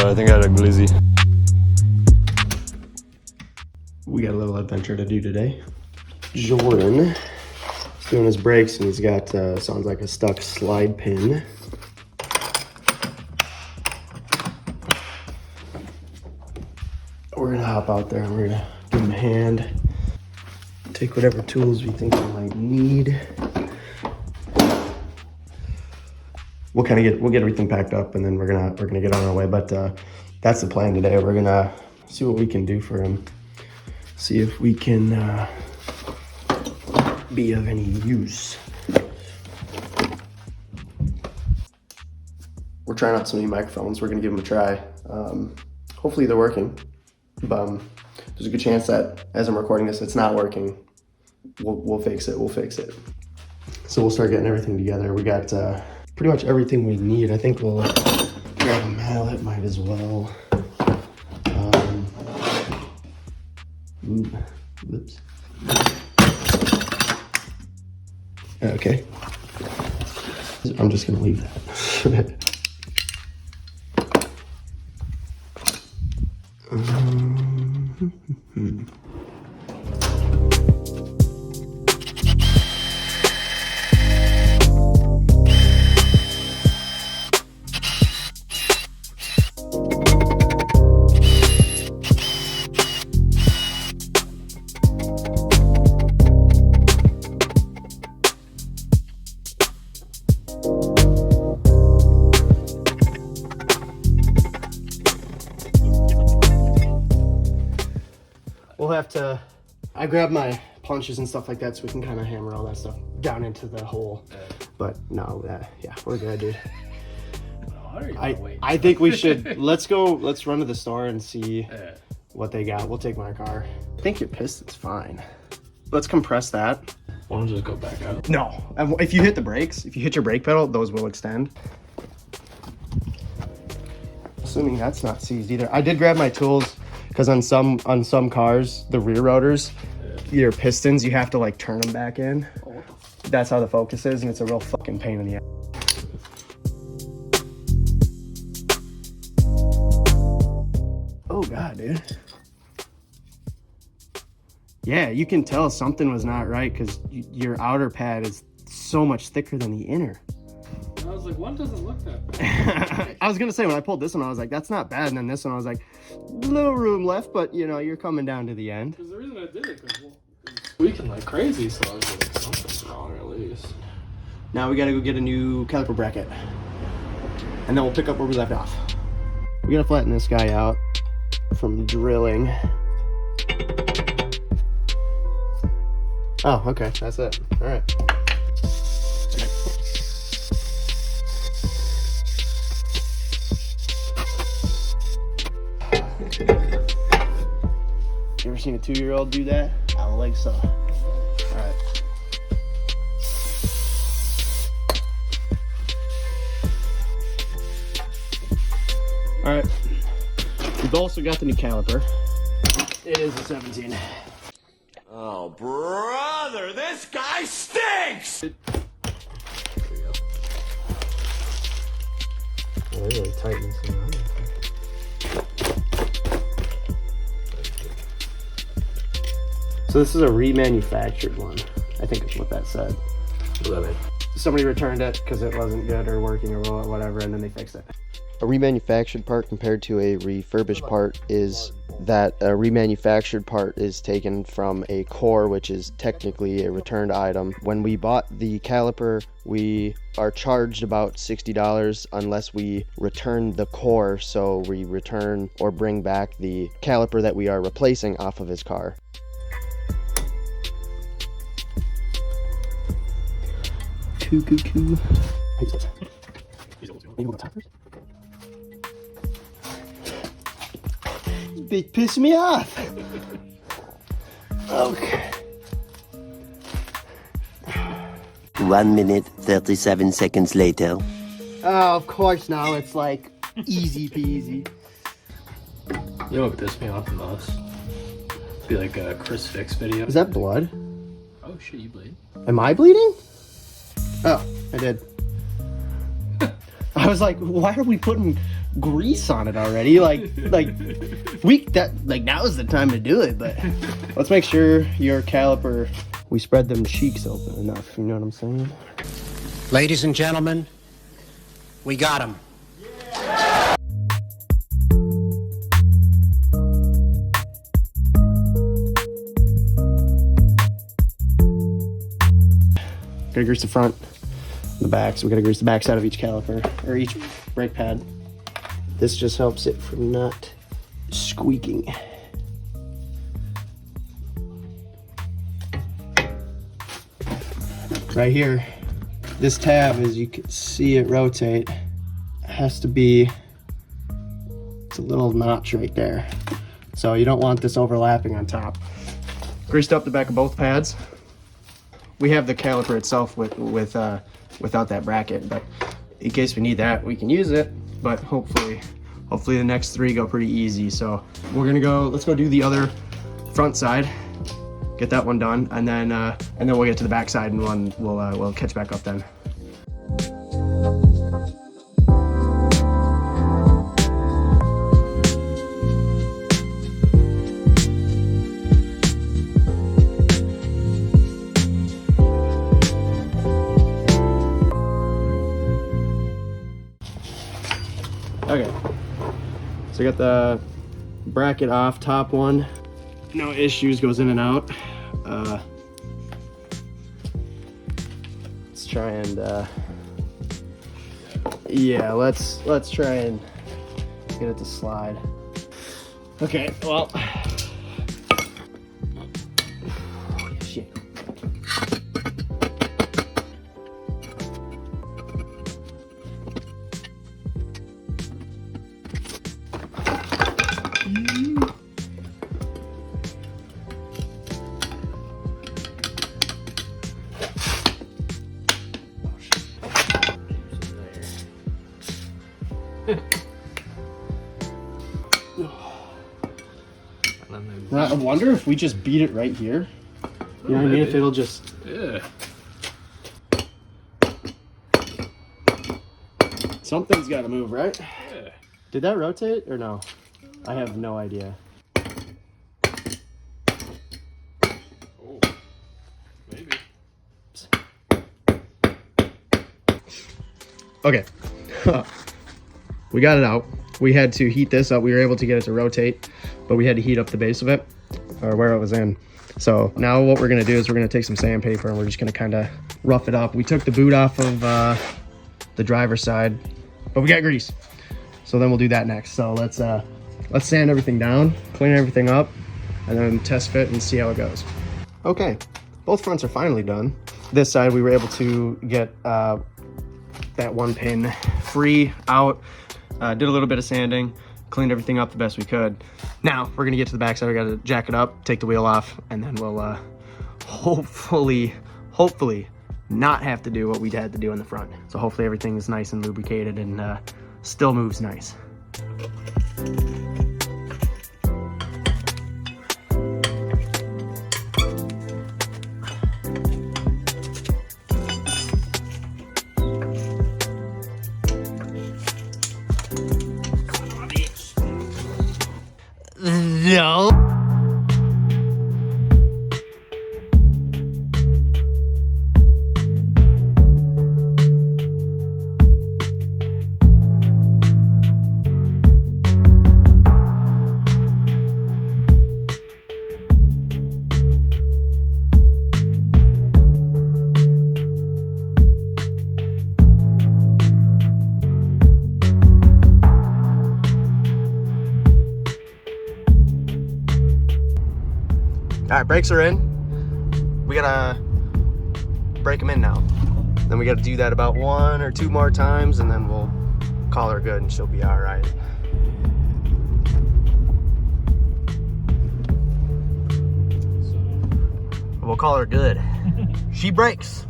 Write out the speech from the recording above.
I think I had a glizzy. We got a little adventure to do today. Jordan is doing his brakes and he's got, sounds like a stuck slide pin. We're gonna hop out there and we're gonna give him a hand. Take whatever tools we think we might need. We'll get everything packed up and then we're gonna get on our way. But that's the plan today. We're gonna see what we can do for him. See if we can be of any use. We're trying out some new microphones. We're gonna give them a try. Hopefully they're working. But there's a good chance that as I'm recording this, it's not working. We'll fix it. We'll fix it. So we'll start getting everything together. We got pretty much everything we need. I think we'll grab a mallet. Might as well. Whoops. Okay. I'm just gonna leave that. We'll have to, I grabbed my punches and stuff like that so we can kind of hammer all that stuff down into the hole. But no, yeah, we're good, dude. I think we should, let's run to the store and see what they got. We'll take my car. I think your piston's fine. Let's compress that. Why don't you just go back out? No, if you hit the brakes, if you hit your brake pedal, those will extend. Assuming that's not seized either. I did grab my tools. Because on some cars, the rear rotors, your pistons, you have to like turn them back in. That's how the focus is, and it's a real fucking pain in the ass. Oh god, dude. Yeah, you can tell something was not right because your outer pad is so much thicker than the inner. I was like, one doesn't look that bad. I was gonna say when I pulled this one, I was like, that's not bad. And then this one, I was like, little room left, but you know, you're coming down to the end. Because the reason I did it, because it's squeaking like crazy, so I was like, something's wrong at least. Now we gotta go get a new caliper bracket, and then we'll pick up where we left off. We gotta flatten this guy out from drilling. Oh, okay, that's it. All right. You ever seen a 2-year-old do that? I don't think so. All right. All right. We've also got the new caliper. It is a 17. Oh, brother, this guy stinks! There we go. Oh, they really tighten this one. So this is a remanufactured one. I think is what that said. Love it. Somebody returned it because it wasn't good or working or whatever, and then they fixed it. A remanufactured part compared to a refurbished part is that a remanufactured part is taken from a core, which is technically a returned item. When we bought the caliper, we are charged about $60 unless we return the core, so we return or bring back the caliper that we are replacing off of his car. Coo. They piss me off. Okay. 1 minute, 37 seconds later. Oh, of course now it's like easy peasy. You know what pissed me off the most? It'd be like a Chris Fix video. Is that blood? Oh shit, you bleed? Am I bleeding? Oh, I did. I was like, why are we putting grease on it already. Like now is the time to do it. But let's make sure your caliper, we spread them cheeks open enough. You know what I'm saying? Ladies and gentlemen, we got him. Gotta grease the front, the back. So we gotta grease the back side of each caliper or each brake pad. This just helps it from not squeaking. Right here, this tab, as you can see it rotate, has to be, it's a little notch right there. So you don't want this overlapping on top. Greased up the back of both pads. We have the caliper itself without that bracket, but in case we need that, we can use it. But hopefully the next 3 go pretty easy. So let's go do the other front side, get that one done, and then we'll get to the back side and we'll catch back up then. Okay, so I got the bracket off, top one, no issues, goes in and out. Let's try and, yeah, let's try and get it to slide. Okay, well, shit. I wonder if we just beat it right here. You know what I mean? If it'll just... Yeah. Something's got to move, right? Yeah. Did that rotate or no? I have no idea. Oh. Maybe. Okay. We got it out. We had to heat this up. We were able to get it to rotate, but we had to heat up the base of it, or where it was in. So now what we're gonna do is we're gonna take some sandpaper and we're just gonna kind of rough it up. We took the boot off of the driver's side, but we got grease. So then we'll do that next. So let's sand everything down, clean everything up, and then test fit and see how it goes. Okay, both fronts are finally done. This side we were able to get that one pin free out. Did a little bit of sanding, cleaned everything up the best we could. Now we're gonna get to the back side. We gotta jack it up, take the wheel off, and then we'll hopefully not have to do what we had to do in the front. So hopefully everything is nice and lubricated and still moves nice. No. All right, brakes are in. We gotta break them in now. Then we gotta do that about 1 or 2 more times, and then we'll call her good and she'll be all right. We'll call her good. She brakes.